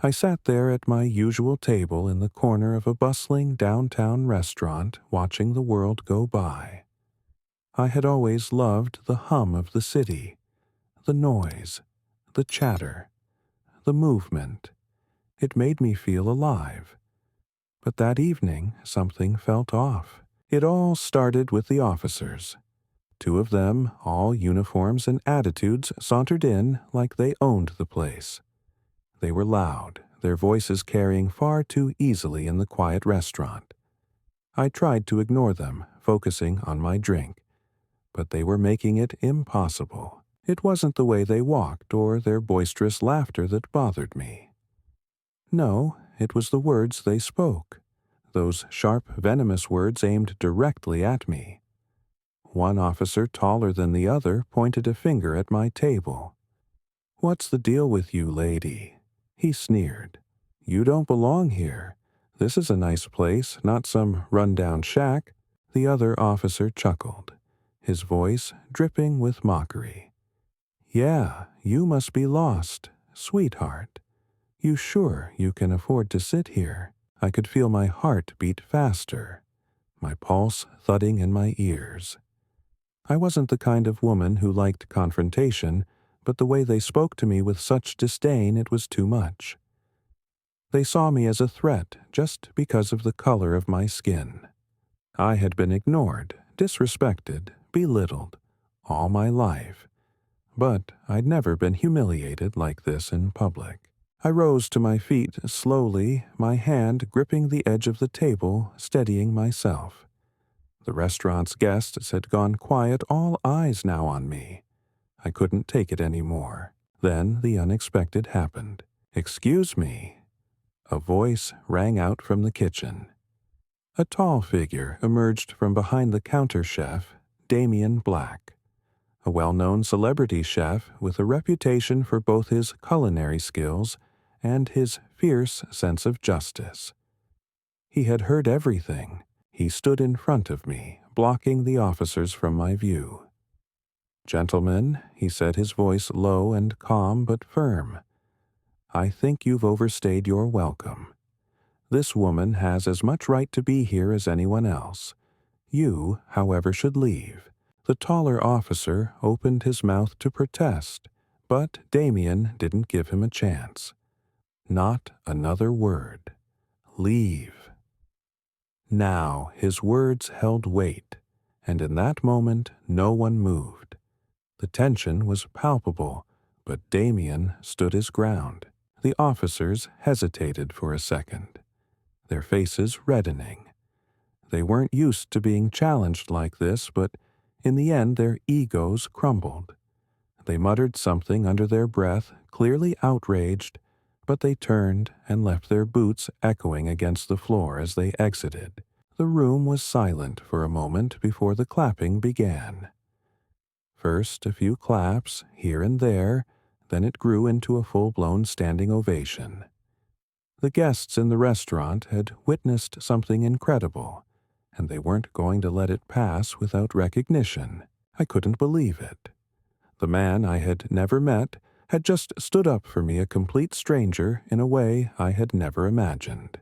I sat there at my usual table in the corner of a bustling downtown restaurant watching the world go by. I had always loved the hum of the city, the noise, the chatter, the movement. It made me feel alive. But that evening, something felt off. It all started with the officers. Two of them, all uniforms and attitudes, sauntered in like they owned the place. They were loud, their voices carrying far too easily in the quiet restaurant. I tried to ignore them, focusing on my drink, but they were making it impossible. It wasn't the way they walked or their boisterous laughter that bothered me. No, it was the words they spoke, those sharp, venomous words aimed directly at me. One officer, taller than the other, pointed a finger at my table. "What's the deal with you, lady?" He sneered. "You don't belong here. This is a nice place, not some run-down shack." The other officer chuckled, his voice dripping with mockery. "Yeah, you must be lost, sweetheart. You sure you can afford to sit here?" I could feel my heart beat faster, my pulse thudding in my ears. I wasn't the kind of woman who liked confrontation, but the way they spoke to me with such disdain, it was too much. They saw me as a threat just because of the color of my skin. I had been ignored, disrespected, belittled all my life, but I'd never been humiliated like this in public. I rose to my feet slowly, my hand gripping the edge of the table, steadying myself. The restaurant's guests had gone quiet, all eyes now on me. I couldn't take it anymore. Then the unexpected happened. "Excuse me." A voice rang out from the kitchen. A tall figure emerged from behind the counter chef, Damien Black, a well-known celebrity chef with a reputation for both his culinary skills and his fierce sense of justice. He had heard everything. He stood in front of me, blocking the officers from my view. "Gentlemen," he said, his voice low and calm but firm, "I think you've overstayed your welcome. This woman has as much right to be here as anyone else. You, however, should leave." The taller officer opened his mouth to protest, but Damien didn't give him a chance. Not another word. "Leave." Now his words held weight, and in that moment no one moved. The tension was palpable, but Damien stood his ground. The officers hesitated for a second, their faces reddening. They weren't used to being challenged like this, but in the end their egos crumbled. They muttered something under their breath, clearly outraged, but they turned and left their boots echoing against the floor as they exited. The room was silent for a moment before the clapping began. First a few claps, here and there, then it grew into a full-blown standing ovation. The guests in the restaurant had witnessed something incredible, and they weren't going to let it pass without recognition. I couldn't believe it. The man I had never met had just stood up for me, a complete stranger, in a way I had never imagined.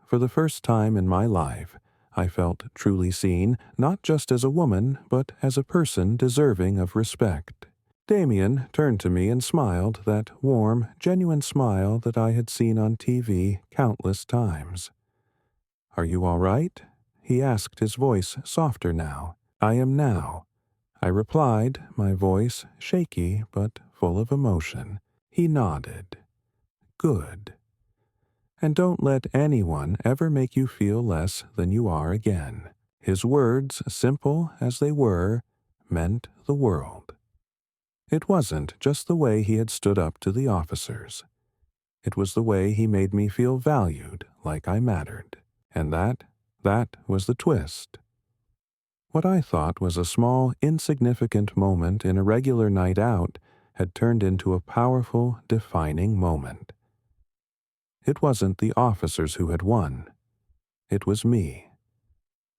For the first time in my life, I felt truly seen, not just as a woman, but as a person deserving of respect. Damien turned to me and smiled, that warm, genuine smile that I had seen on TV countless times. "Are you all right?" he asked, his voice softer now. "I am now," I replied, my voice shaky but full of emotion. He nodded. "Good. And don't let anyone ever make you feel less than you are again." His words, simple as they were, meant the world. It wasn't just the way he had stood up to the officers. It was the way he made me feel valued, like I mattered. And that was the twist. What I thought was a small, insignificant moment in a regular night out had turned into a powerful, defining moment. It wasn't the officers who had won. It was me.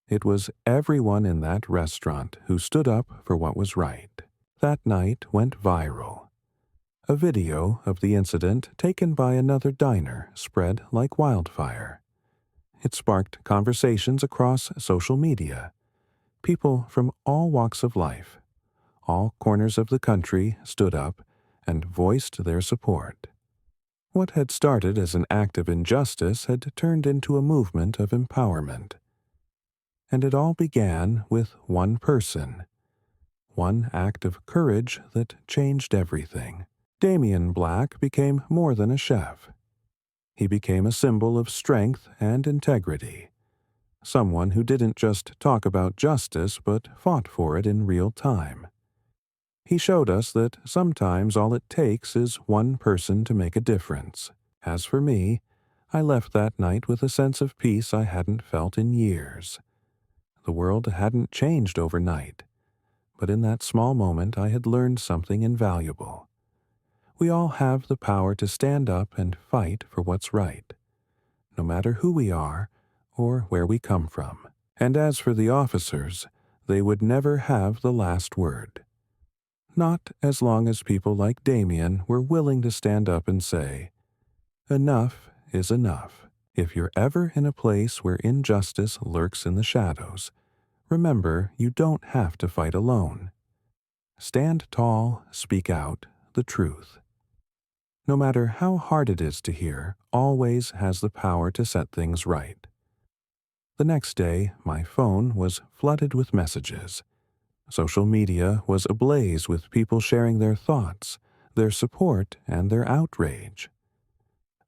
It was everyone in that restaurant who stood up for what was right. That night went viral. A video of the incident taken by another diner spread like wildfire. It sparked conversations across social media. People from all walks of life, all corners of the country stood up and voiced their support. What had started as an act of injustice had turned into a movement of empowerment. And it all began with one person, one act of courage that changed everything. Damien Black became more than a chef. He became a symbol of strength and integrity, someone who didn't just talk about justice but fought for it in real time. He showed us that sometimes all it takes is one person to make a difference. As for me, I left that night with a sense of peace I hadn't felt in years. The world hadn't changed overnight, but in that small moment I had learned something invaluable. We all have the power to stand up and fight for what's right, no matter who we are or where we come from. And as for the officers, they would never have the last word. Not as long as people like Damien were willing to stand up and say, "Enough is enough." If you're ever in a place where injustice lurks in the shadows, remember you don't have to fight alone. Stand tall, speak out the truth. No matter how hard it is to hear, always has the power to set things right. The next day, my phone was flooded with messages. Social media was ablaze with people sharing their thoughts, their support, and their outrage.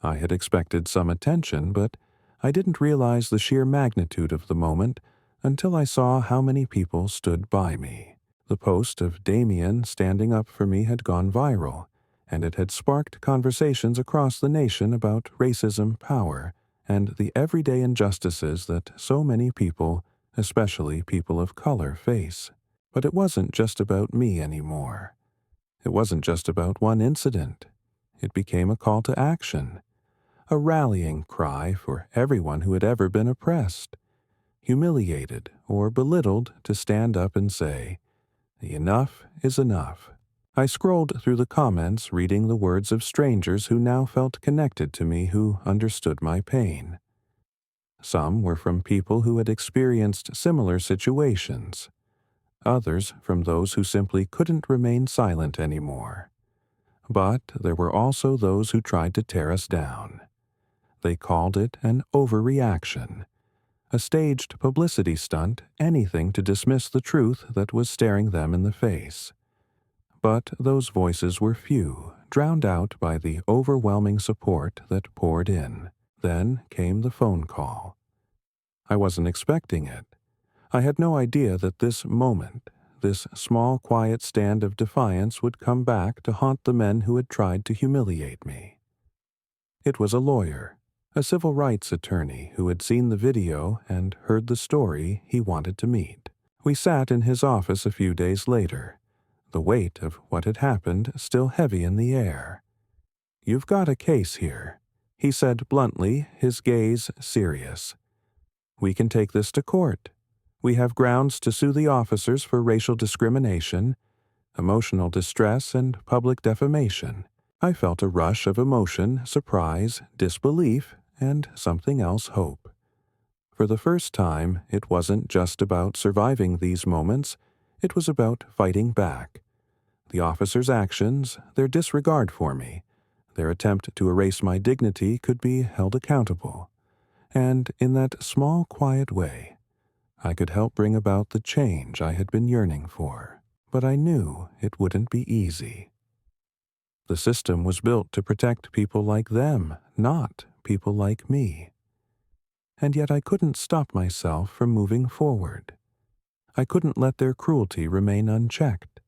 I had expected some attention, but I didn't realize the sheer magnitude of the moment until I saw how many people stood by me. The post of Damien standing up for me had gone viral, and it had sparked conversations across the nation about racism, power, and the everyday injustices that so many people, especially people of color, face. But it wasn't just about me anymore. It wasn't just about one incident. It became a call to action, a rallying cry for everyone who had ever been oppressed, humiliated, or belittled to stand up and say, "Enough is enough." I scrolled through the comments, reading the words of strangers who now felt connected to me, who understood my pain. Some were from people who had experienced similar situations, others from those who simply couldn't remain silent anymore. But there were also those who tried to tear us down. They called it an overreaction, a staged publicity stunt, anything to dismiss the truth that was staring them in the face. But those voices were few, drowned out by the overwhelming support that poured in. Then came the phone call. I wasn't expecting it. I had no idea that this moment, this small, quiet stand of defiance, would come back to haunt the men who had tried to humiliate me. It was a lawyer, a civil rights attorney who had seen the video and heard the story he wanted to meet. We sat in his office a few days later, the weight of what had happened still heavy in the air. "You've got a case here," he said bluntly, his gaze serious. "We can take this to court. We have grounds to sue the officers for racial discrimination, emotional distress, and public defamation." I felt a rush of emotion, surprise, disbelief, and something else, hope. For the first time, it wasn't just about surviving these moments, it was about fighting back. The officers' actions, their disregard for me, their attempt to erase my dignity could be held accountable. And in that small, quiet way, I could help bring about the change I had been yearning for. But I knew it wouldn't be easy. The system was built to protect people like them, not people like me. And yet I couldn't stop myself from moving forward. I couldn't let their cruelty remain unchecked.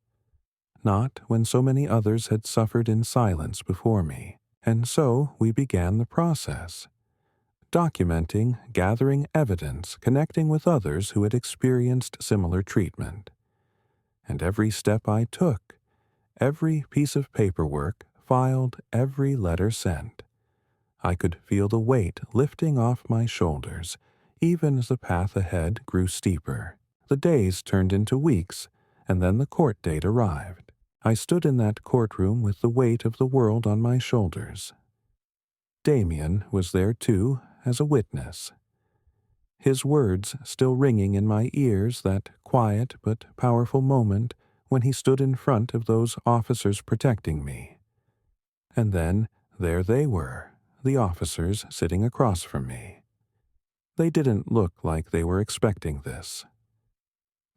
Not when so many others had suffered in silence before me. And so we began the process. Documenting, gathering evidence, connecting with others who had experienced similar treatment. And every step I took, every piece of paperwork filed, every letter sent, I could feel the weight lifting off my shoulders, even as the path ahead grew steeper. The days turned into weeks, and then the court date arrived. I stood in that courtroom with the weight of the world on my shoulders. Damien was there too, as a witness. His words still ringing in my ears that quiet but powerful moment when he stood in front of those officers protecting me. And then there they were, the officers sitting across from me. They didn't look like they were expecting this.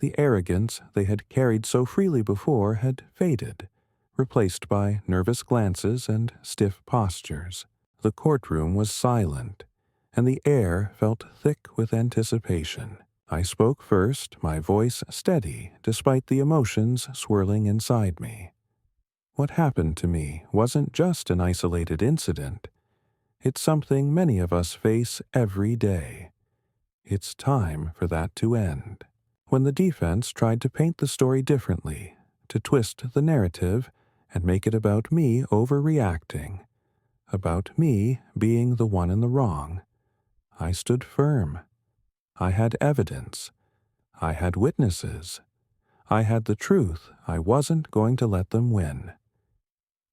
The arrogance they had carried so freely before had faded, replaced by nervous glances and stiff postures. The courtroom was silent, and the air felt thick with anticipation. I spoke first, my voice steady despite the emotions swirling inside me. What happened to me wasn't just an isolated incident. It's something many of us face every day. It's time for that to end. When the defense tried to paint the story differently, to twist the narrative and make it about me overreacting, about me being the one in the wrong, I stood firm. I had evidence. I had witnesses. I had the truth. I wasn't going to let them win.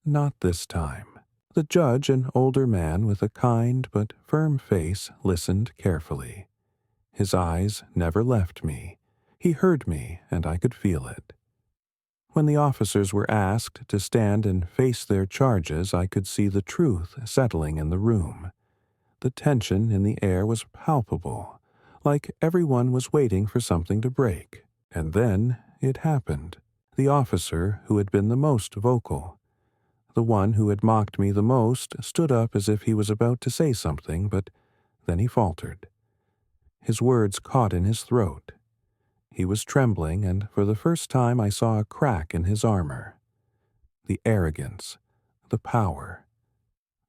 Not this time. The judge, an older man with a kind but firm face, listened carefully. His eyes never left me. He heard me, and I could feel it. When the officers were asked to stand and face their charges, I could see the truth settling in the room. The tension in the air was palpable, like everyone was waiting for something to break. And then it happened. The officer who had been the most vocal, the one who had mocked me the most, stood up as if he was about to say something, but then he faltered. His words caught in his throat. He was trembling, and for the first time I saw a crack in his armor. The arrogance, the power,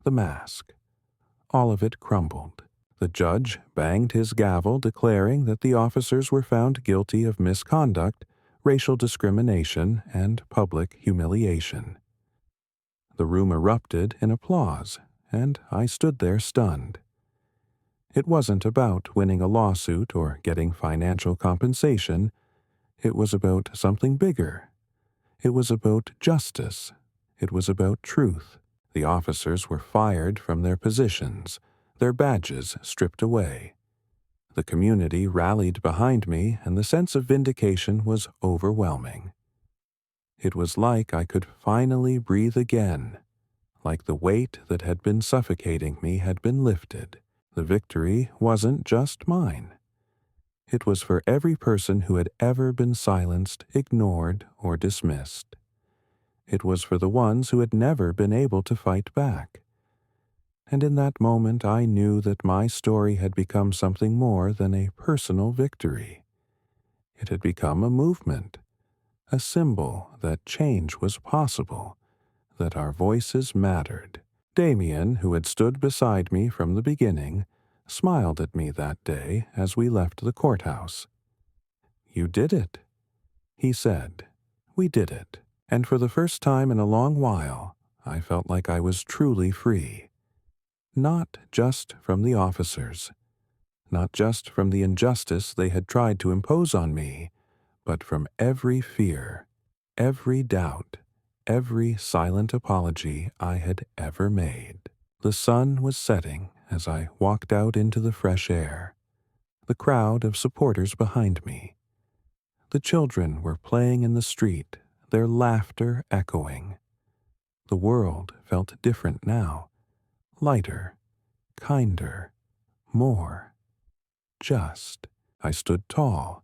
the mask, all of it crumbled. The judge banged his gavel, declaring that the officers were found guilty of misconduct, racial discrimination, and public humiliation. The room erupted in applause, and I stood there stunned. It wasn't about winning a lawsuit or getting financial compensation. It was about something bigger. It was about justice. It was about truth. The officers were fired from their positions, their badges stripped away. The community rallied behind me, and the sense of vindication was overwhelming. It was like I could finally breathe again, like the weight that had been suffocating me had been lifted. The victory wasn't just mine. It was for every person who had ever been silenced, ignored, or dismissed. It was for the ones who had never been able to fight back. And in that moment I knew that my story had become something more than a personal victory. It had become a movement, a symbol that change was possible, that our voices mattered. Damien, who had stood beside me from the beginning, smiled at me that day as we left the courthouse. "You did it," he said. "We did it." And for the first time in a long while, I felt like I was truly free. Not just from the officers, not just from the injustice they had tried to impose on me, but from every fear, every doubt, every silent apology I had ever made. The sun was setting as I walked out into the fresh air, the crowd of supporters behind me. The children were playing in the street, their laughter echoing. The world felt different now, lighter, kinder, more just. I stood tall,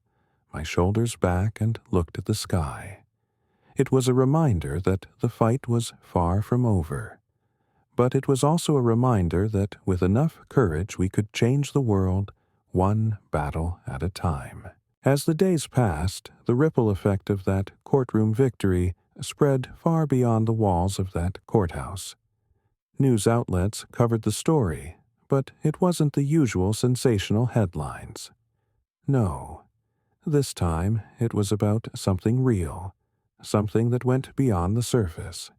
my shoulders back, and looked at the sky. It was a reminder that the fight was far from over. But it was also a reminder that with enough courage we could change the world one battle at a time. As the days passed, the ripple effect of that courtroom victory spread far beyond the walls of that courthouse. News outlets covered the story, but it wasn't the usual sensational headlines. No, this time it was about something real, something that went beyond the surface.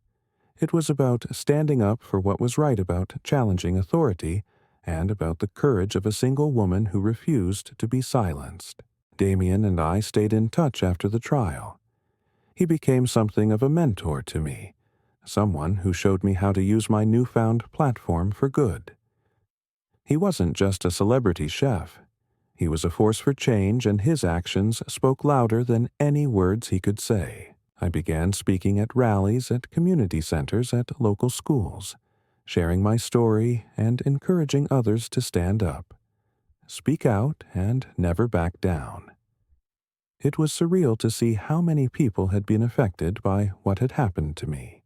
It was about standing up for what was right, about challenging authority, and about the courage of a single woman who refused to be silenced. Damien and I stayed in touch after the trial. He became something of a mentor to me, someone who showed me how to use my newfound platform for good. He wasn't just a celebrity chef. He was a force for change, and his actions spoke louder than any words he could say. I began speaking at rallies, at community centers, at local schools, sharing my story and encouraging others to stand up, speak out, and never back down. It was surreal to see how many people had been affected by what had happened to me.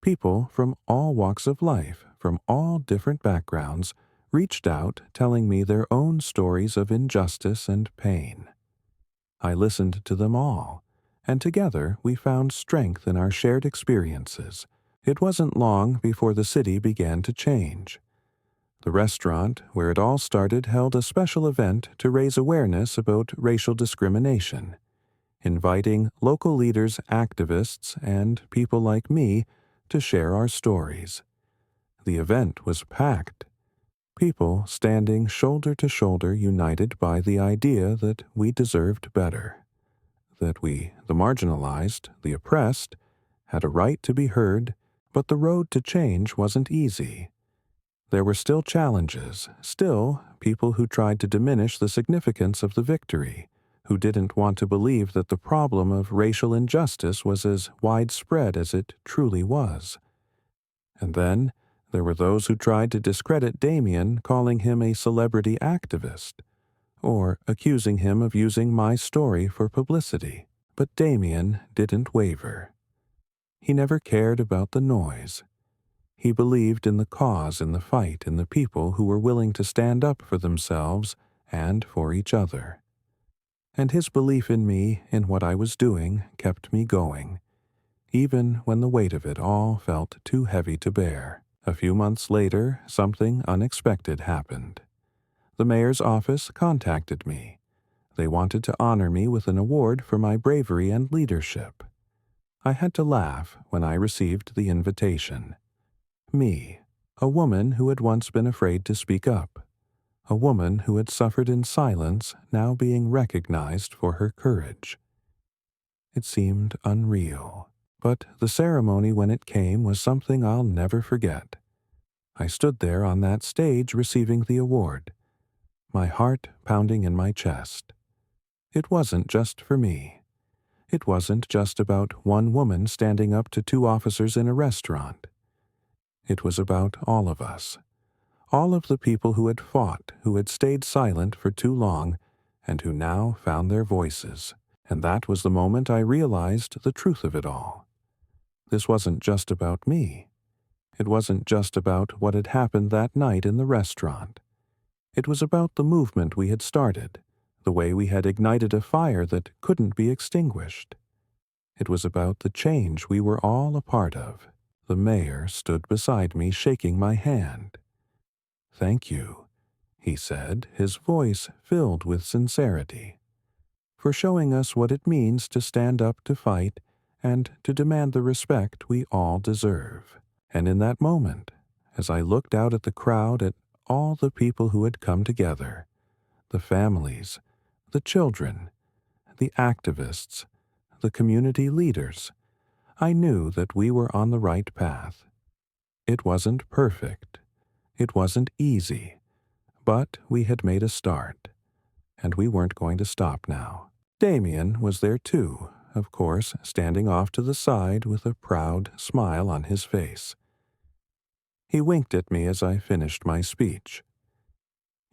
People from all walks of life, from all different backgrounds, reached out telling me their own stories of injustice and pain. I listened to them all, and together we found strength in our shared experiences. It wasn't long before the city began to change. The restaurant where it all started held a special event to raise awareness about racial discrimination, inviting local leaders, activists, and people like me to share our stories. The event was packed. People standing shoulder to shoulder, united by the idea that we deserved better, that we, the marginalized, the oppressed, had a right to be heard, but the road to change wasn't easy. There were still challenges, still people who tried to diminish the significance of the victory, who didn't want to believe that the problem of racial injustice was as widespread as it truly was. And then there were those who tried to discredit Damien, calling him a celebrity activist, or accusing him of using my story for publicity. But Damien didn't waver. He never cared about the noise. He believed in the cause, in the fight, in the people who were willing to stand up for themselves and for each other. And his belief in me, in what I was doing, kept me going, even when the weight of it all felt too heavy to bear. A few months later, something unexpected happened. The mayor's office contacted me. They wanted to honor me with an award for my bravery and leadership. I had to laugh when I received the invitation. Me, a woman who had once been afraid to speak up, a woman who had suffered in silence, now being recognized for her courage. It seemed unreal. But the ceremony when it came was something I'll never forget. I stood there on that stage receiving the award, my heart pounding in my chest. It wasn't just for me. It wasn't just about one woman standing up to two officers in a restaurant. It was about all of us, all of the people who had fought, who had stayed silent for too long, and who now found their voices. And that was the moment I realized the truth of it all. This wasn't just about me. It wasn't just about what had happened that night in the restaurant. It was about the movement we had started, the way we had ignited a fire that couldn't be extinguished. It was about the change we were all a part of. The mayor stood beside me, shaking my hand. "Thank you," he said, his voice filled with sincerity, "for showing us what it means to stand up to fight and to demand the respect we all deserve." And in that moment, as I looked out at the crowd, at all the people who had come together, the families, the children, the activists, the community leaders, I knew that we were on the right path. It wasn't perfect. It wasn't easy. But we had made a start, and we weren't going to stop now. Damien was there too, of course, standing off to the side with a proud smile on his face. He winked at me as I finished my speech.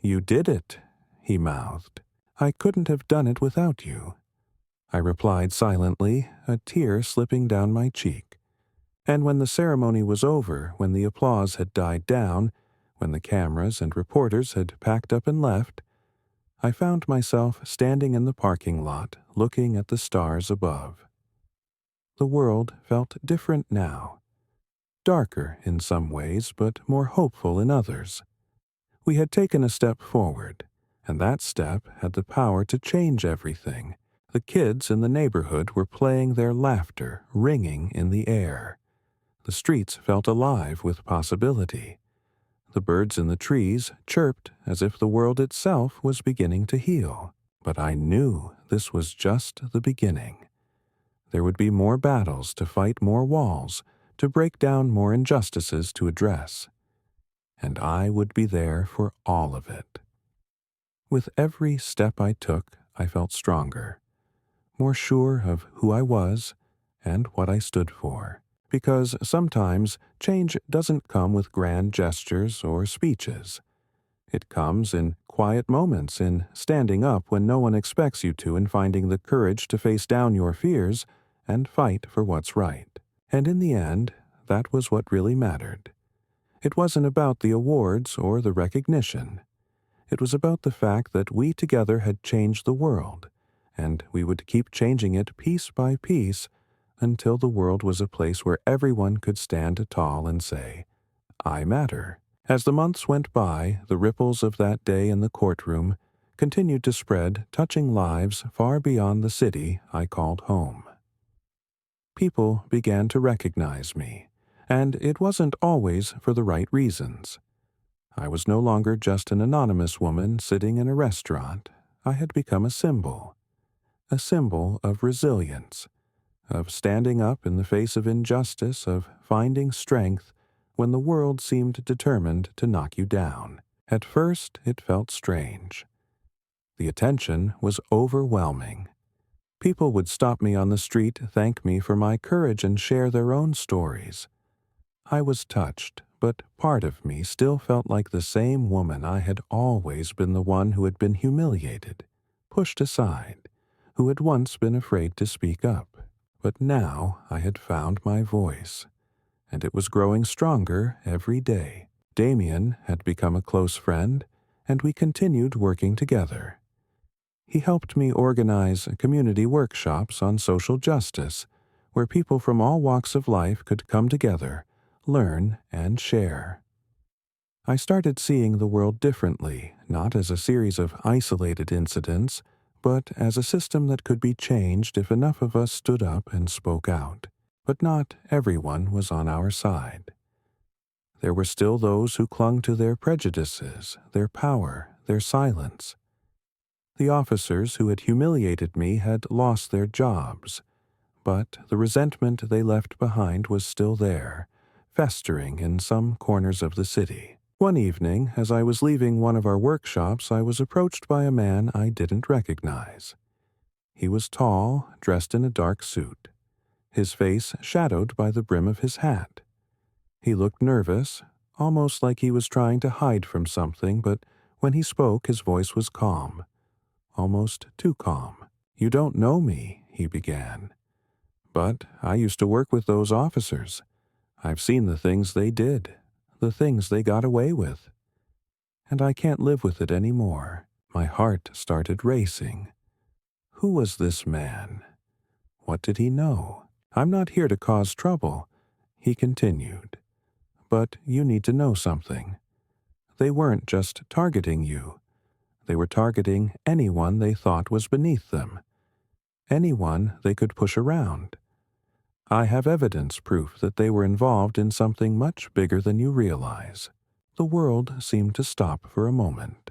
"You did it," he mouthed. "I couldn't have done it without you." I replied silently, a tear slipping down my cheek. And when the ceremony was over, when the applause had died down, when the cameras and reporters had packed up and left, I found myself standing in the parking lot, looking at the stars above. The world felt different now. Darker in some ways, but more hopeful in others. We had taken a step forward, and that step had the power to change everything. The kids in the neighborhood were playing, their laughter ringing in the air. The streets felt alive with possibility. The birds in the trees chirped as if the world itself was beginning to heal. But I knew this was just the beginning. There would be more battles to fight, more walls to break down, more injustices to address. And I would be there for all of it. With every step I took, I felt stronger, more sure of who I was and what I stood for. Because sometimes change doesn't come with grand gestures or speeches. It comes in quiet moments, in standing up when no one expects you to, and finding the courage to face down your fears and fight for what's right. And in the end, that was what really mattered. It wasn't about the awards or the recognition. It was about the fact that we together had changed the world, and we would keep changing it piece by piece until the world was a place where everyone could stand tall and say, "I matter." As the months went by, the ripples of that day in the courtroom continued to spread, touching lives far beyond the city I called home. People began to recognize me, and it wasn't always for the right reasons. I was no longer just an anonymous woman sitting in a restaurant. I had become a symbol of resilience, of standing up in the face of injustice, of finding strength when the world seemed determined to knock you down. At first, it felt strange. The attention was overwhelming. People would stop me on the street, thank me for my courage, and share their own stories. I was touched, but part of me still felt like the same woman. I had always been the one who had been humiliated, pushed aside, who had once been afraid to speak up. But now I had found my voice, and it was growing stronger every day. Damien had become a close friend, and we continued working together. He helped me organize community workshops on social justice, where people from all walks of life could come together, learn, and share. I started seeing the world differently, not as a series of isolated incidents, but as a system that could be changed if enough of us stood up and spoke out. But not everyone was on our side. There were still those who clung to their prejudices, their power, their silence. The officers who had humiliated me had lost their jobs, but the resentment they left behind was still there, festering in some corners of the city. One evening, as I was leaving one of our workshops, I was approached by a man I didn't recognize. He was tall, dressed in a dark suit, his face shadowed by the brim of his hat. He looked nervous, almost like he was trying to hide from something, but when he spoke, his voice was calm, almost too calm. "You don't know me," he began. "But I used to work with those officers. I've seen the things they did, the things they got away with. And I can't live with it anymore." My heart started racing. Who was this man? What did he know? "I'm not here to cause trouble," he continued. "But you need to know something. They weren't just targeting you. They were targeting anyone they thought was beneath them, anyone they could push around. I have evidence, proof that they were involved in something much bigger than you realize." The world seemed to stop for a moment.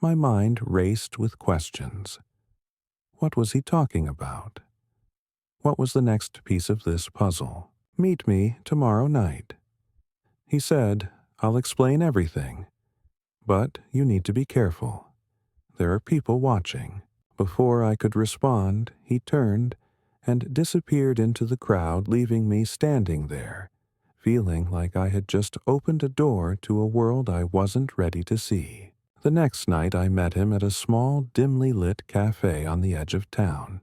My mind raced with questions. What was he talking about? What was the next piece of this puzzle? "Meet me tomorrow night." He said, "I'll explain everything. But you need to be careful. There are people watching." Before I could respond, he turned and disappeared into the crowd, leaving me standing there, feeling like I had just opened a door to a world I wasn't ready to see. The next night I met him at a small, dimly lit cafe on the edge of town.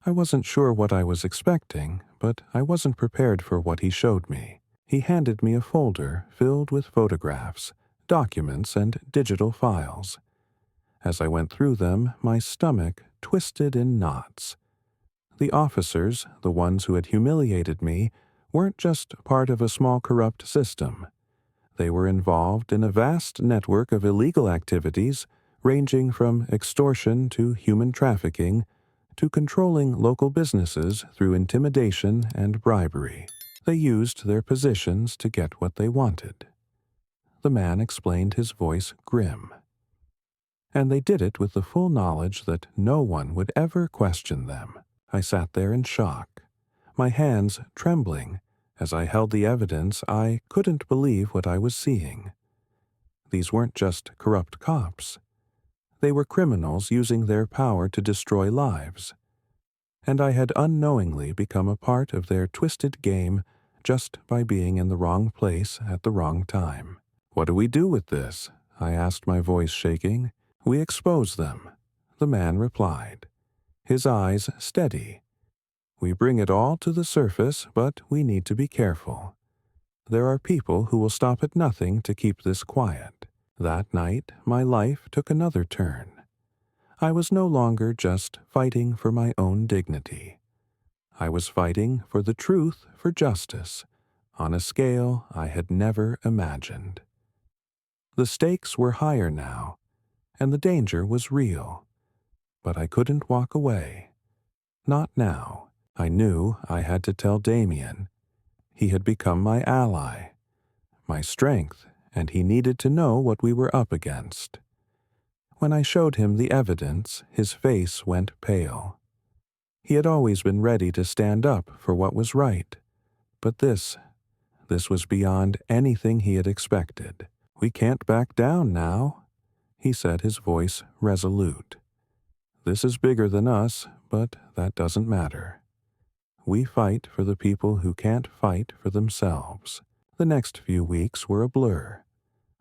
I wasn't sure what I was expecting, but I wasn't prepared for what he showed me. He handed me a folder filled with photographs, documents, and digital files. As I went through them, my stomach twisted in knots. The officers, the ones who had humiliated me, weren't just part of a small corrupt system. They were involved in a vast network of illegal activities, ranging from extortion to human trafficking, to controlling local businesses through intimidation and bribery. They used their positions to get what they wanted. The man explained, his voice grim. And they did it with the full knowledge that no one would ever question them. I sat there in shock, my hands trembling as I held the evidence. I couldn't believe what I was seeing. These weren't just corrupt cops. They were criminals using their power to destroy lives. And I had unknowingly become a part of their twisted game just by being in the wrong place at the wrong time. "What do we do with this?" I asked, my voice shaking. "We expose them," the man replied, his eyes steady. "We bring it all to the surface, but we need to be careful. There are people who will stop at nothing to keep this quiet." That night, my life took another turn. I was no longer just fighting for my own dignity. I was fighting for the truth, for justice, on a scale I had never imagined. The stakes were higher now, and the danger was real. But I couldn't walk away. Not now. I knew I had to tell Damien. He had become my ally, my strength, and he needed to know what we were up against. When I showed him the evidence, his face went pale. He had always been ready to stand up for what was right, but this was beyond anything he had expected. "We can't back down now," he said, his voice resolute. "This is bigger than us, but that doesn't matter. We fight for the people who can't fight for themselves." The next few weeks were a blur.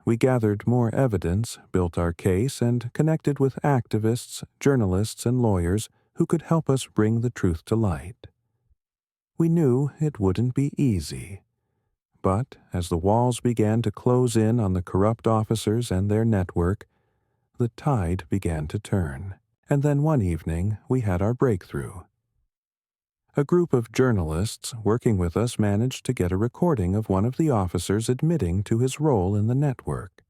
We gathered more evidence, built our case, and connected with activists, journalists, and lawyers who could help us bring the truth to light. We knew it wouldn't be easy. But as the walls began to close in on the corrupt officers and their network, the tide began to turn. And then one evening, we had our breakthrough. A group of journalists working with us managed to get a recording of one of the officers admitting to his role in the network.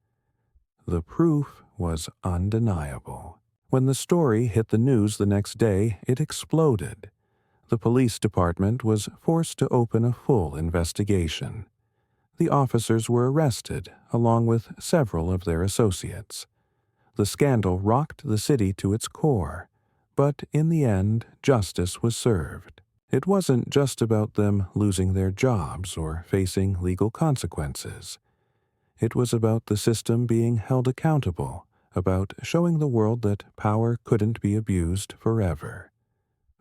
The proof was undeniable. When the story hit the news the next day, it exploded. The police department was forced to open a full investigation. The officers were arrested, along with several of their associates. The scandal rocked the city to its core, but in the end, justice was served. It wasn't just about them losing their jobs or facing legal consequences. It was about the system being held accountable, about showing the world that power couldn't be abused forever,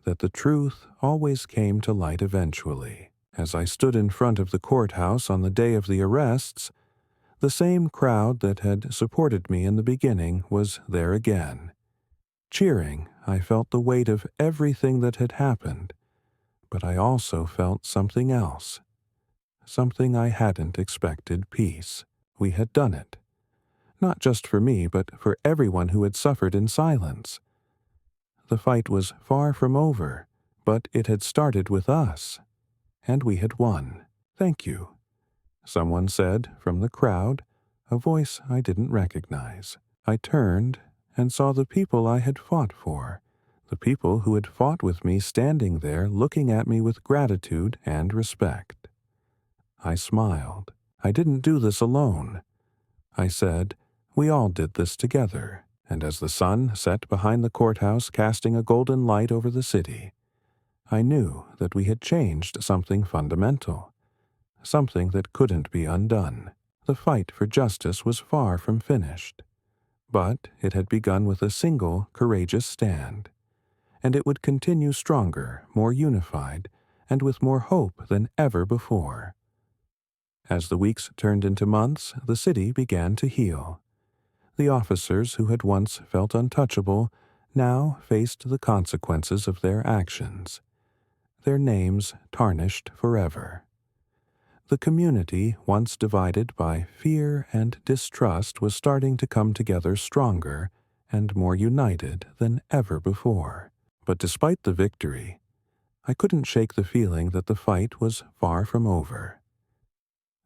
that the truth always came to light eventually. As I stood in front of the courthouse on the day of the arrests, the same crowd that had supported me in the beginning was there again. Cheering, I felt the weight of everything that had happened, but I also felt something else, something I hadn't expected: peace. We had done it. Not just for me, but for everyone who had suffered in silence. The fight was far from over, but it had started with us, and we had won. "Thank you," someone said from the crowd, a voice I didn't recognize. I turned and saw the people I had fought for, the people who had fought with me standing there looking at me with gratitude and respect. I smiled. I didn't do this alone. I said, we all did this together. And as the sun set behind the courthouse, casting a golden light over the city, I knew that we had changed something fundamental, something that couldn't be undone. The fight for justice was far from finished, but it had begun with a single courageous stand, and it would continue stronger, more unified, and with more hope than ever before. As the weeks turned into months, the city began to heal. The officers who had once felt untouchable now faced the consequences of their actions, their names tarnished forever. The community, once divided by fear and distrust, was starting to come together stronger and more united than ever before. But despite the victory, I couldn't shake the feeling that the fight was far from over.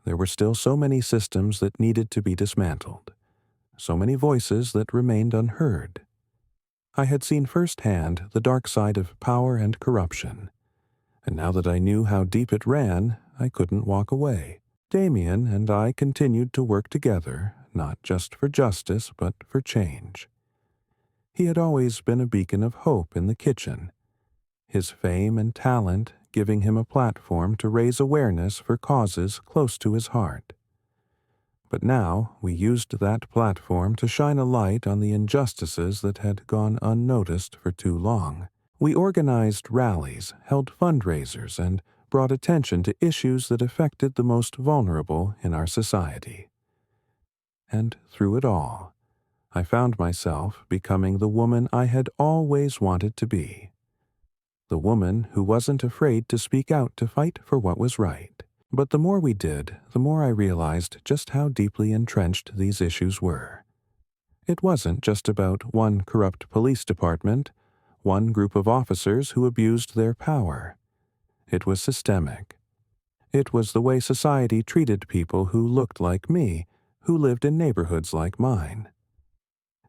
There were still so many systems that needed to be dismantled, so many voices that remained unheard. I had seen firsthand the dark side of power and corruption, and now that I knew how deep it ran, I couldn't walk away. Damien and I continued to work together, not just for justice, but for change. He had always been a beacon of hope in the kitchen. his fame and talent giving him a platform to raise awareness for causes close to his heart. But now we used that platform to shine a light on the injustices that had gone unnoticed for too long. We organized rallies, held fundraisers, and brought attention to issues that affected the most vulnerable in our society. And through it all, I found myself becoming the woman I had always wanted to be. The woman who wasn't afraid to speak out to fight for what was right. But the more we did, the more I realized just how deeply entrenched these issues were. It wasn't just about one corrupt police department, one group of officers who abused their power. It was systemic. It was the way society treated people who looked like me, who lived in neighborhoods like mine.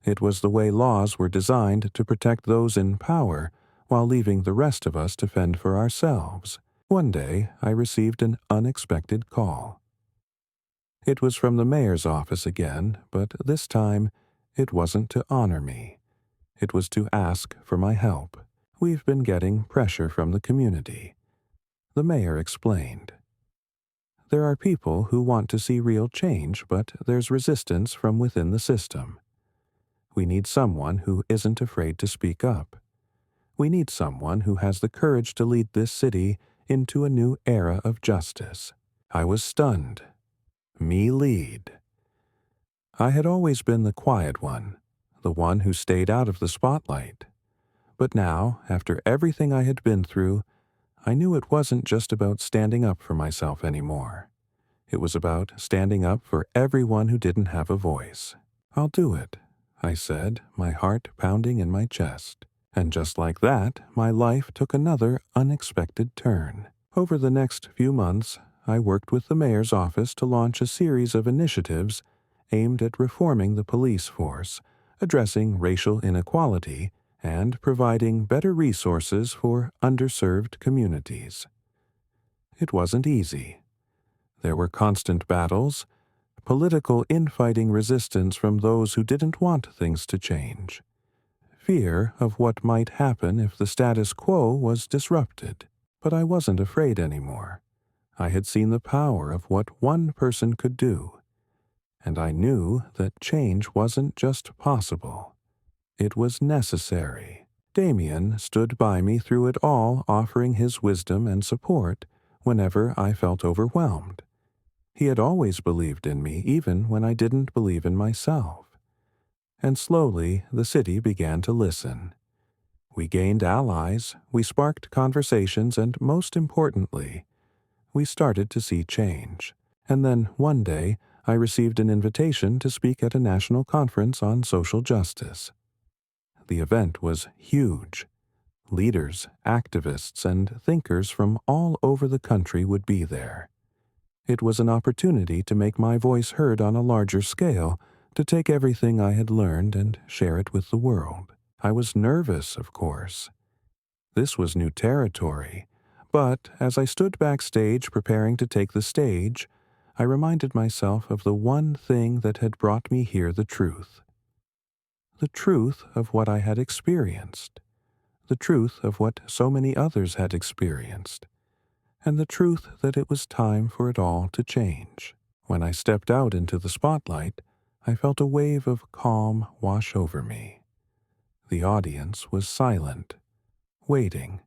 It was the way laws were designed to protect those in power while leaving the rest of us to fend for ourselves. One day, I received an unexpected call. It was from the mayor's office again, but this time, it wasn't to honor me. It was to ask for my help. We've been getting pressure from the community. The mayor explained. There are people who want to see real change, but there's resistance from within the system. We need someone who isn't afraid to speak up. We need someone who has the courage to lead this city into a new era of justice. I was stunned. Me lead. I had always been the quiet one, the one who stayed out of the spotlight. But now, after everything I had been through, I knew it wasn't just about standing up for myself anymore. It was about standing up for everyone who didn't have a voice. I'll do it, I said, my heart pounding in my chest. And just like that, my life took another unexpected turn. Over the next few months, I worked with the mayor's office to launch a series of initiatives aimed at reforming the police force, addressing racial inequality, and providing better resources for underserved communities. It wasn't easy. There were constant battles, political infighting resistance from those who didn't want things to change. Fear of what might happen if the status quo was disrupted. But I wasn't afraid anymore. I had seen the power of what one person could do, and I knew that change wasn't just possible. It was necessary. Damien stood by me through it all, offering his wisdom and support whenever I felt overwhelmed. He had always believed in me, even when I didn't believe in myself. And slowly, the city began to listen. We gained allies, we sparked conversations, and most importantly, we started to see change. And then, one day, I received an invitation to speak at a national conference on social justice. The event was huge. Leaders, activists, and thinkers from all over the country would be there. It was an opportunity to make my voice heard on a larger scale, to take everything I had learned and share it with the world. I was nervous, of course. This was new territory, but as I stood backstage preparing to take the stage, I reminded myself of the one thing that had brought me here, the truth. The truth of what I had experienced, the truth of what so many others had experienced, and the truth that it was time for it all to change. When I stepped out into the spotlight, I felt a wave of calm wash over me. The audience was silent, waiting,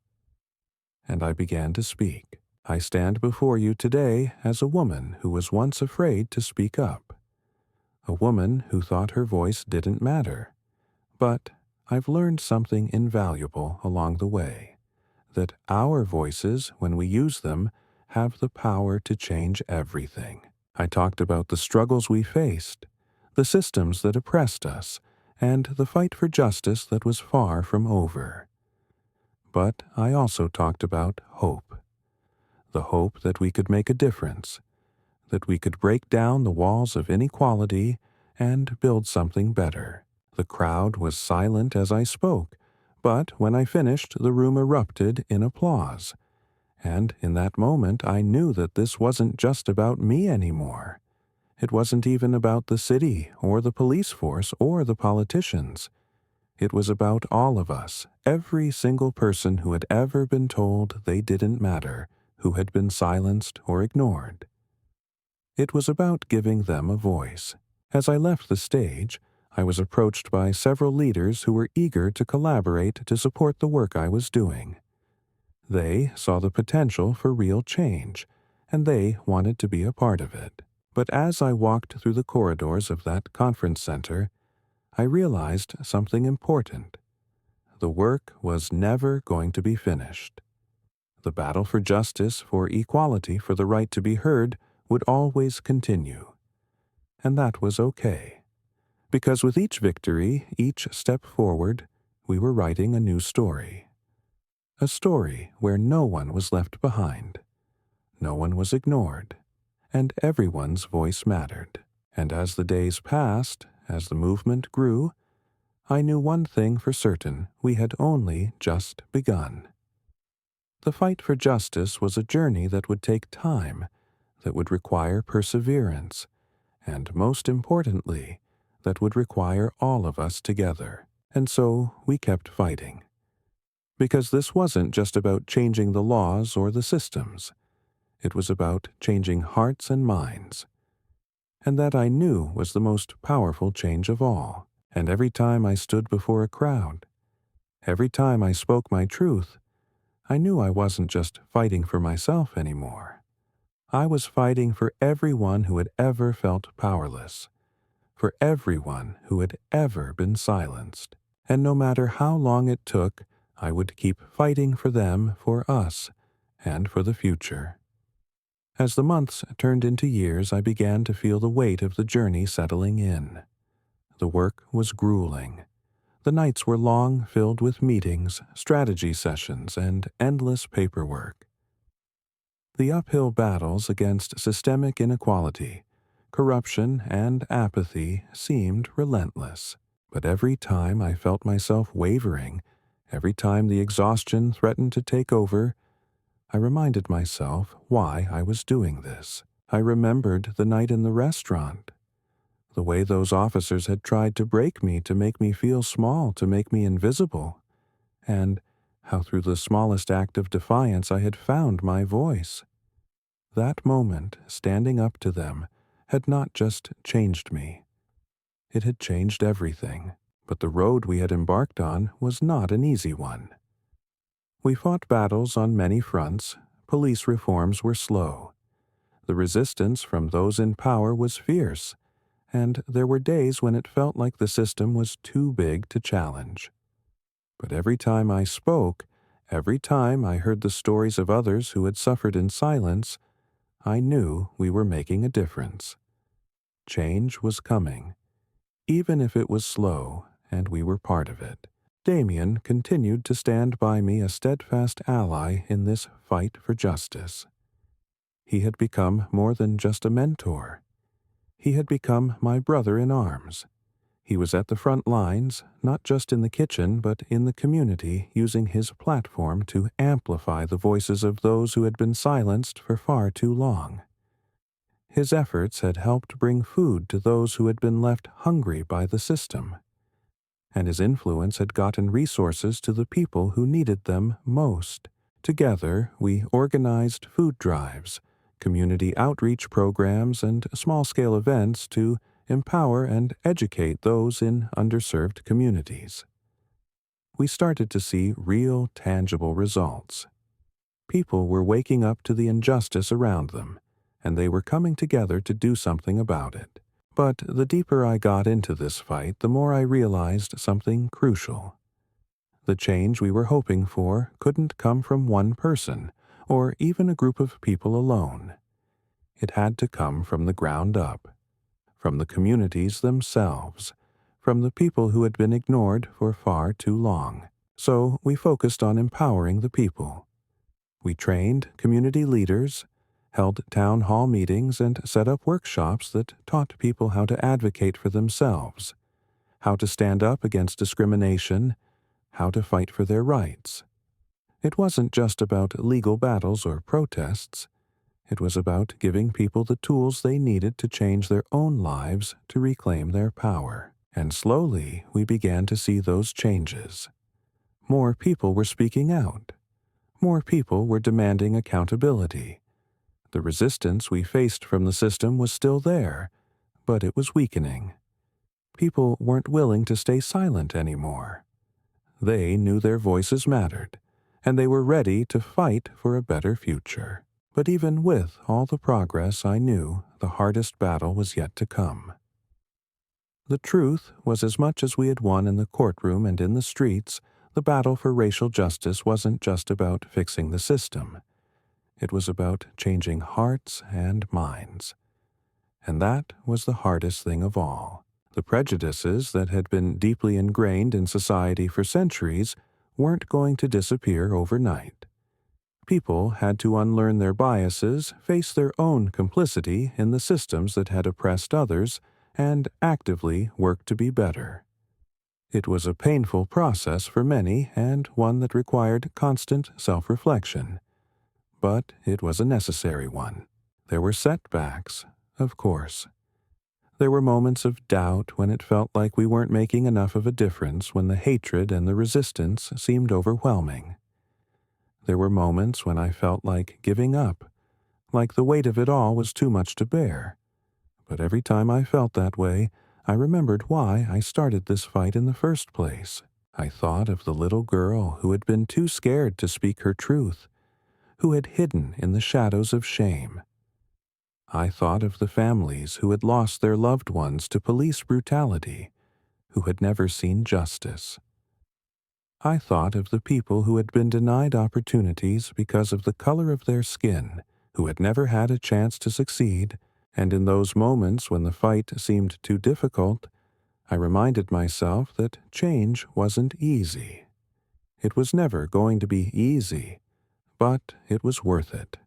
and I began to speak. I stand before you today as a woman who was once afraid to speak up, a woman who thought her voice didn't matter. But I've learned something invaluable along the way, that our voices, when we use them, have the power to change everything. I talked about the struggles we faced, the systems that oppressed us, and the fight for justice that was far from over. But I also talked about hope. The hope that we could make a difference, that we could break down the walls of inequality and build something better. The crowd was silent as I spoke, but when I finished, the room erupted in applause. And in that moment, I knew that this wasn't just about me anymore. It wasn't even about the city or the police force or the politicians. It was about all of us, every single person who had ever been told they didn't matter, who had been silenced or ignored. It was about giving them a voice. As I left the stage, I was approached by several leaders who were eager to collaborate to support the work I was doing. They saw the potential for real change, and they wanted to be a part of it. But as I walked through the corridors of that conference center, I realized something important. The work was never going to be finished. The battle for justice, for equality, for the right to be heard would always continue. And that was okay. Because with each victory, each step forward, we were writing a new story. A story where no one was left behind. No one was ignored. And everyone's voice mattered. And as the days passed, as the movement grew, I knew one thing for certain: we had only just begun. The fight for justice was a journey that would take time, that would require perseverance, and most importantly, that would require all of us together. And so we kept fighting. Because this wasn't just about changing the laws or the systems. It was about changing hearts and minds. And that I knew was the most powerful change of all. And every time I stood before a crowd, every time I spoke my truth, I knew I wasn't just fighting for myself anymore. I was fighting for everyone who had ever felt powerless, for everyone who had ever been silenced. And no matter how long it took, I would keep fighting for them, for us, and for the future. As the months turned into years, I began to feel the weight of the journey settling in. The work was grueling. The nights were long, filled with meetings, strategy sessions, and endless paperwork. The uphill battles against systemic inequality, corruption, and apathy seemed relentless. But every time I felt myself wavering, every time the exhaustion threatened to take over, I reminded myself why I was doing this. I remembered the night in the restaurant. The way those officers had tried to break me, to make me feel small, to make me invisible, and how through the smallest act of defiance I had found my voice. That moment, standing up to them, had not just changed me. It had changed everything, but the road we had embarked on was not an easy one. We fought battles on many fronts. Police reforms were slow. The resistance from those in power was fierce, and there were days when it felt like the system was too big to challenge. But every time I spoke, every time I heard the stories of others who had suffered in silence, I knew we were making a difference. Change was coming, even if it was slow, and we were part of it. Damien continued to stand by me, a steadfast ally in this fight for justice. He had become more than just a mentor. He had become my brother in arms. He was at the front lines, not just in the kitchen, but in the community, using his platform to amplify the voices of those who had been silenced for far too long. His efforts had helped bring food to those who had been left hungry by the system, and his influence had gotten resources to the people who needed them most. Together, we organized food drives, community outreach programs, and small-scale events to empower and educate those in underserved communities. We started to see real, tangible results. People were waking up to the injustice around them, and they were coming together to do something about it. But the deeper I got into this fight, the more I realized something crucial. The change we were hoping for couldn't come from one person, or even a group of people alone. It had to come from the ground up, from the communities themselves, from the people who had been ignored for far too long. So we focused on empowering the people. We trained community leaders, held town hall meetings, and set up workshops that taught people how to advocate for themselves, how to stand up against discrimination, how to fight for their rights. It wasn't just about legal battles or protests. It was about giving people the tools they needed to change their own lives, to reclaim their power. And slowly we began to see those changes. More people were speaking out. More people were demanding accountability. The resistance we faced from the system was still there, but it was weakening. People weren't willing to stay silent anymore. They knew their voices mattered, and they were ready to fight for a better future. But even with all the progress, I knew the hardest battle was yet to come. The truth was, as much as we had won in the courtroom and in the streets, the battle for racial justice wasn't just about fixing the system. It was about changing hearts and minds. And that was the hardest thing of all. The prejudices that had been deeply ingrained in society for centuries weren't going to disappear overnight. People had to unlearn their biases, face their own complicity in the systems that had oppressed others, and actively work to be better. It was a painful process for many and one that required constant self-reflection. But it was a necessary one. There were setbacks, of course. There were moments of doubt when it felt like we weren't making enough of a difference, when the hatred and the resistance seemed overwhelming. There were moments when I felt like giving up, like the weight of it all was too much to bear. But every time I felt that way, I remembered why I started this fight in the first place. I thought of the little girl who had been too scared to speak her truth, who had hidden in the shadows of shame. I thought of the families who had lost their loved ones to police brutality, who had never seen justice. I thought of the people who had been denied opportunities because of the color of their skin, who had never had a chance to succeed, and in those moments when the fight seemed too difficult, I reminded myself that change wasn't easy. It was never going to be easy, but it was worth it.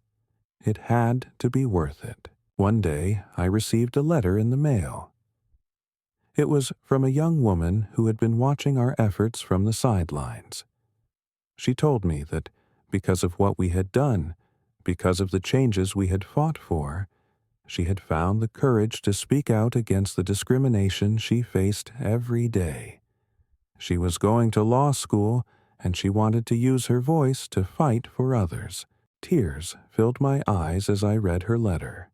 It had to be worth it. One day, I received a letter in the mail. It was from a young woman who had been watching our efforts from the sidelines. She told me that because of what we had done, because of the changes we had fought for, she had found the courage to speak out against the discrimination she faced every day. She was going to law school, and she wanted to use her voice to fight for others. Tears filled my eyes as I read her letter.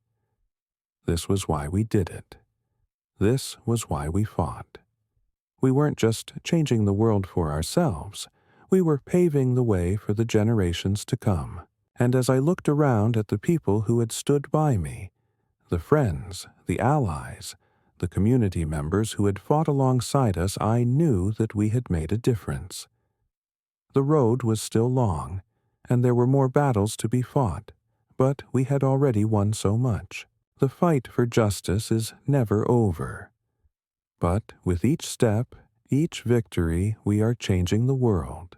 This was why we did it. This was why we fought. We weren't just changing the world for ourselves. We were paving the way for the generations to come. And as I looked around at the people who had stood by me, the friends, the allies, the community members who had fought alongside us, I knew that we had made a difference. The road was still long, and there were more battles to be fought, but we had already won so much. The fight for justice is never over. But with each step, each victory, we are changing the world.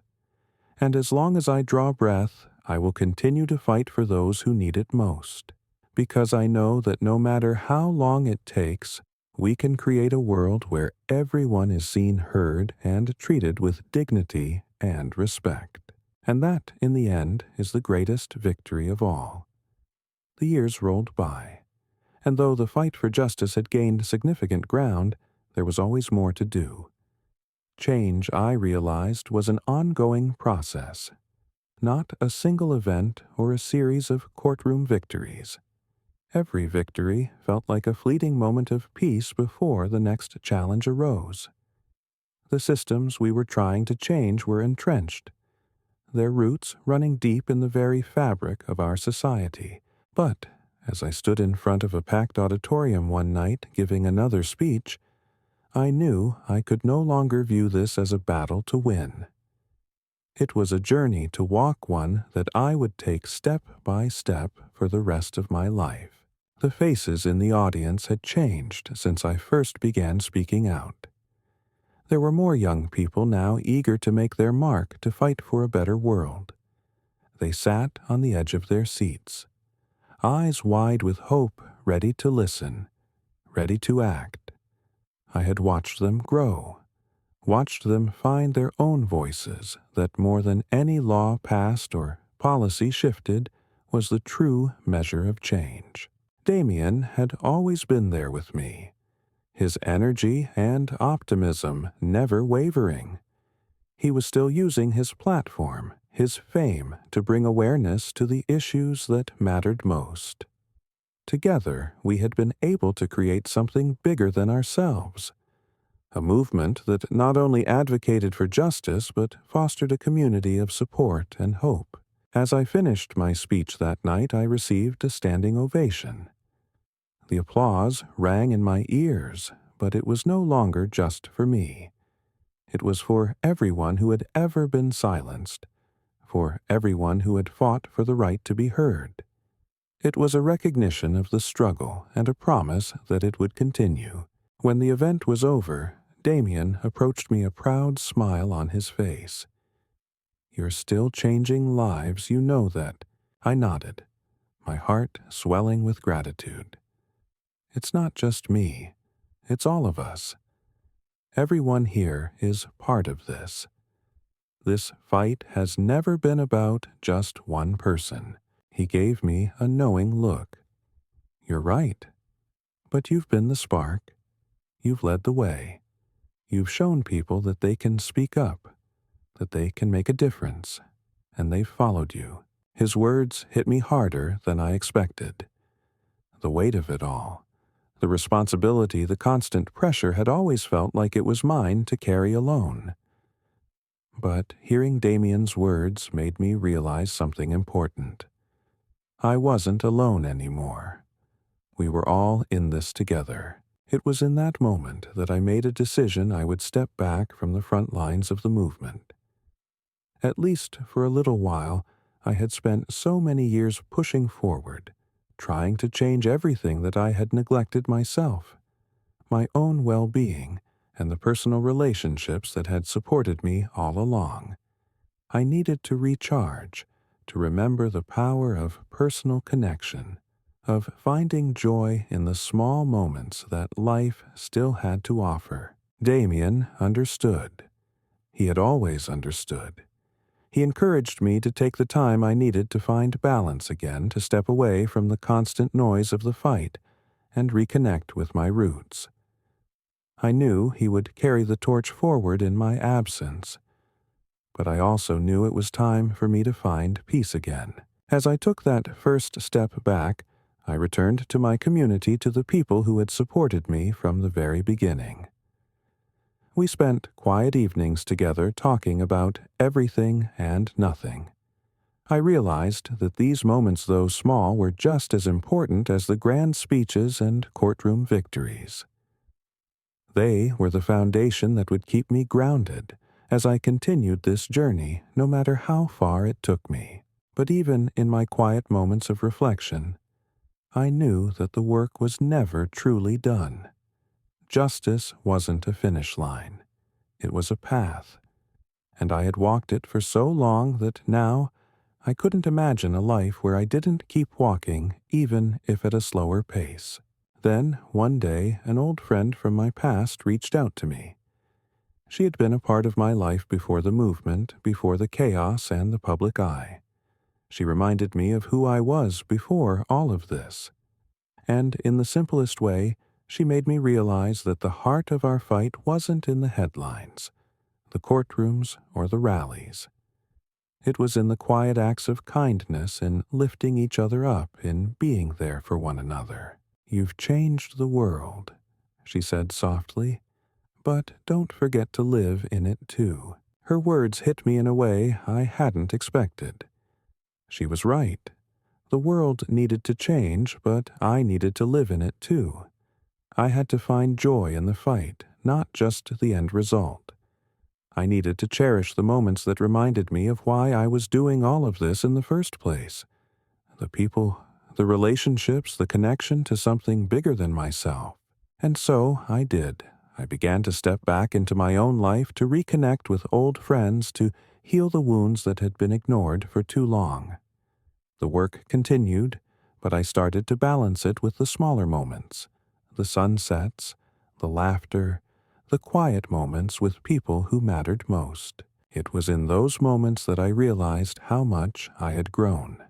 And as long as I draw breath, I will continue to fight for those who need it most. Because I know that no matter how long it takes, we can create a world where everyone is seen, heard, and treated with dignity and respect. And that, in the end, is the greatest victory of all. The years rolled by. And though the fight for justice had gained significant ground, there was always more to do. Change, I realized, was an ongoing process, not a single event or a series of courtroom victories. Every victory felt like a fleeting moment of peace before the next challenge arose. The systems we were trying to change were entrenched, their roots running deep in the very fabric of our society. But as I stood in front of a packed auditorium one night giving another speech, I knew I could no longer view this as a battle to win. It was a journey to walk, one that I would take step by step for the rest of my life. The faces in the audience had changed since I first began speaking out. There were more young people now eager to make their mark to fight for a better world. They sat on the edge of their seats, eyes wide with hope, ready to listen, ready to act. I had watched them grow, watched them find their own voices that more than any law passed or policy shifted was the true measure of change. Damien had always been there with me. his energy and optimism never wavering. He was still using his platform, his fame, to bring awareness to the issues that mattered most. Together, we had been able to create something bigger than ourselves, a movement that not only advocated for justice but fostered a community of support and hope. As I finished my speech that night, I received a standing ovation. The applause rang in my ears, but it was no longer just for me. It was for everyone who had ever been silenced, for everyone who had fought for the right to be heard. It was a recognition of the struggle and a promise that it would continue. When the event was over, Damien approached me, a proud smile on his face. "You're still changing lives, you know that." I nodded, my heart swelling with gratitude. It's not just me, it's all of us. Everyone here is part of this. This fight has never been about just one person. He gave me a knowing look. You're right, but you've been the spark. You've led the way. You've shown people that they can speak up, that they can make a difference, and they've followed you. His words hit me harder than I expected. The weight of it all, the responsibility, the constant pressure had always felt like it was mine to carry alone. But hearing Damien's words made me realize something important. I wasn't alone anymore. We were all in this together. It was in that moment that I made a decision I would step back from the front lines of the movement. At least for a little while, I had spent so many years pushing forward, trying to change everything that I had neglected myself, my own well-being, and the personal relationships that had supported me all along. I needed to recharge, to remember the power of personal connection, of finding joy in the small moments that life still had to offer. Damien understood. He had always understood. He encouraged me to take the time I needed to find balance again, to step away from the constant noise of the fight and reconnect with my roots. I knew he would carry the torch forward in my absence, but I also knew it was time for me to find peace again. As I took that first step back, I returned to my community, to the people who had supported me from the very beginning. We spent quiet evenings together talking about everything and nothing. I realized that these moments, though small, were just as important as the grand speeches and courtroom victories. They were the foundation that would keep me grounded as I continued this journey, no matter how far it took me. But even in my quiet moments of reflection, I knew that the work was never truly done. Justice wasn't a finish line. It was a path, and I had walked it for so long that now I couldn't imagine a life where I didn't keep walking, even if at a slower pace. Then, one day, an old friend from my past reached out to me. She had been a part of my life before the movement, before the chaos and the public eye. She reminded me of who I was before all of this. And in the simplest way, she made me realize that the heart of our fight wasn't in the headlines, the courtrooms, or the rallies. It was in the quiet acts of kindness, in lifting each other up, in being there for one another. "You've changed the world," she said softly, "but don't forget to live in it too." Her words hit me in a way I hadn't expected. She was right. The world needed to change, but I needed to live in it too. I had to find joy in the fight, not just the end result. I needed to cherish the moments that reminded me of why I was doing all of this in the first place. The people, the relationships, the connection to something bigger than myself. And so I did. I began to step back into my own life, to reconnect with old friends, to heal the wounds that had been ignored for too long. The work continued, but I started to balance it with the smaller moments, the sunsets, the laughter, the quiet moments with people who mattered most. It was in those moments that I realized how much I had grown.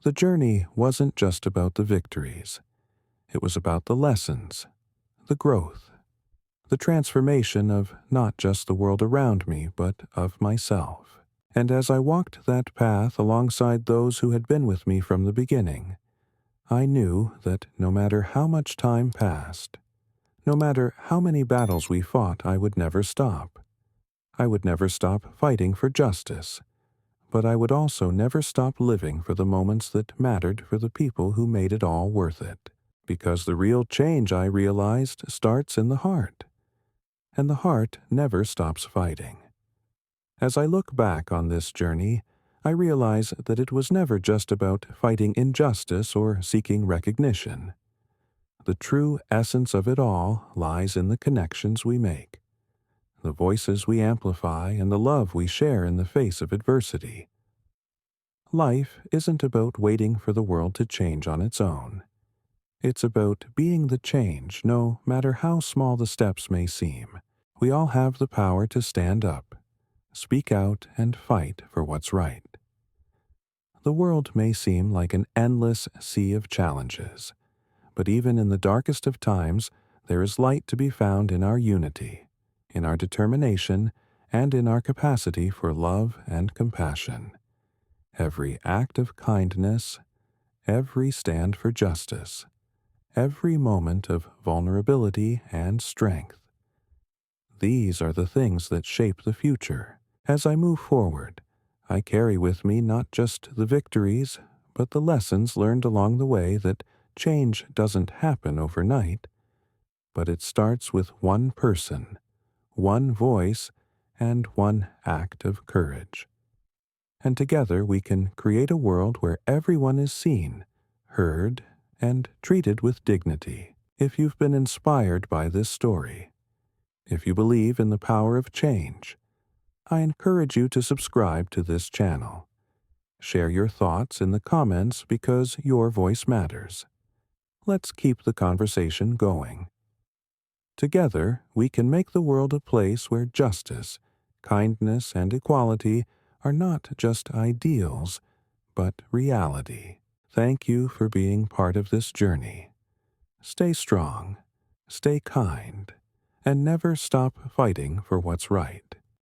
The journey wasn't just about the victories. It was about the lessons, the growth, the transformation of not just the world around me, but of myself. And as I walked that path alongside those who had been with me from the beginning, I knew that no matter how much time passed, no matter how many battles we fought, I would never stop. I would never stop fighting for justice, but I would also never stop living for the moments that mattered for the people who made it all worth it. Because the real change, I realized, starts in the heart, and the heart never stops fighting. As I look back on this journey, I realize that it was never just about fighting injustice or seeking recognition. The true essence of it all lies in the connections we make, the voices we amplify, and the love we share in the face of adversity. Life isn't about waiting for the world to change on its own. It's about being the change, no matter how small the steps may seem. We all have the power to stand up, speak out, and fight for what's right. The world may seem like an endless sea of challenges, but even in the darkest of times, there is light to be found in our unity, in our determination, and in our capacity for love and compassion. Every act of kindness, every stand for justice, every moment of vulnerability and strength. These are the things that shape the future. As I move forward, I carry with me not just the victories, but the lessons learned along the way that change doesn't happen overnight, but it starts with one person, one voice, and one act of courage. And together we can create a world where everyone is seen, heard, and treated with dignity. If you've been inspired by this story, if you believe in the power of change, I encourage you to subscribe to this channel. Share your thoughts in the comments because your voice matters. Let's keep the conversation going. Together, we can make the world a place where justice, kindness, and equality are not just ideals, but reality. Thank you for being part of this journey. Stay strong, stay kind, and never stop fighting for what's right.